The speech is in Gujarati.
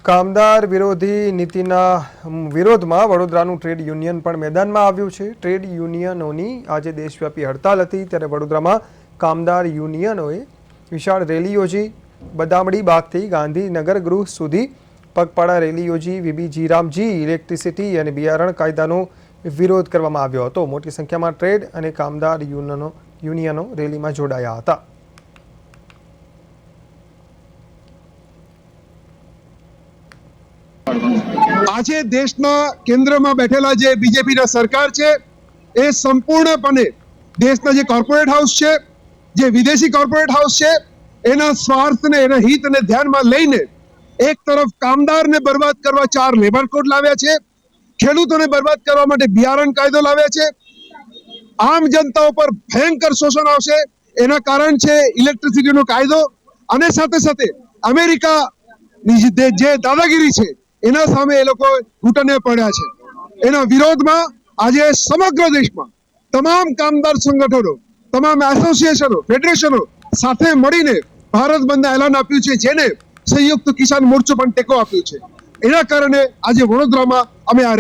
કામદાર વિરોધી નીતિના વિરોધમાં વડોદરાનું ટ્રેડ યુનિયન પણ મેદાનમાં આવ્યું છે। ટ્રેડ યુનિયનોની આજે દેશવ્યાપી હડતાલ હતી, ત્યારે વડોદરામાં કામદાર યુનિયનોએ વિશાળ રેલી યોજી। બદામડી બાગથી ગાંધીનગર ગૃહ સુધી પગપાળા રેલી યોજી વીબી જીરામજી ઇલેક્ટ્રિસિટી અને બિયારણ કાયદાનો વિરોધ કરવામાં આવ્યો હતો। મોટી સંખ્યામાં ટ્રેડ અને કામદાર યુનિયનો રેલીમાં જોડાયા હતા। આજે દેશના કેન્દ્રમાં બેઠેલા જે બીજેપીના સરકાર છે એ સંપૂર્ણપણે દેશના જે કોર્પોરેટ હાઉસ છે, જે વિદેશી કોર્પોરેટ હાઉસ છે, એના સ્વાર્થને એના હિતને ધ્યાનમાં લઈને એક તરફ કામદારને બરબાદ કરવા 4 લેબર કોડ લાવ્યા છે, ખેડૂતોને બરબાદ કરવા માટે બિયારણ કાયદો લાવ્યા છે, આમ જનતા ઉપર ભયંકર શોષણ આવશે એના કારણ છે ઇલેક્ટ્રિસિટીનો કાયદો, અને સાથે સાથે અમેરિકાની જે દાદાગીરી છે એના સામે એ લોકો ઘૂંટણે પડ્યા છે। એના વિરોધમાં આજે સમગ્ર દેશમાં તમામ કામદાર સંગઠનો, તમામ એસોસિએશનો, ફેડરેશનો સાથે મળીને ભારત બંધનું એલાન આપ્યું છે, જેને સંયુક્ત કિસાન મોરચો પણ ટેકો આપ્યો છે। એના કારણે આજે વડોદરામાં અમે આ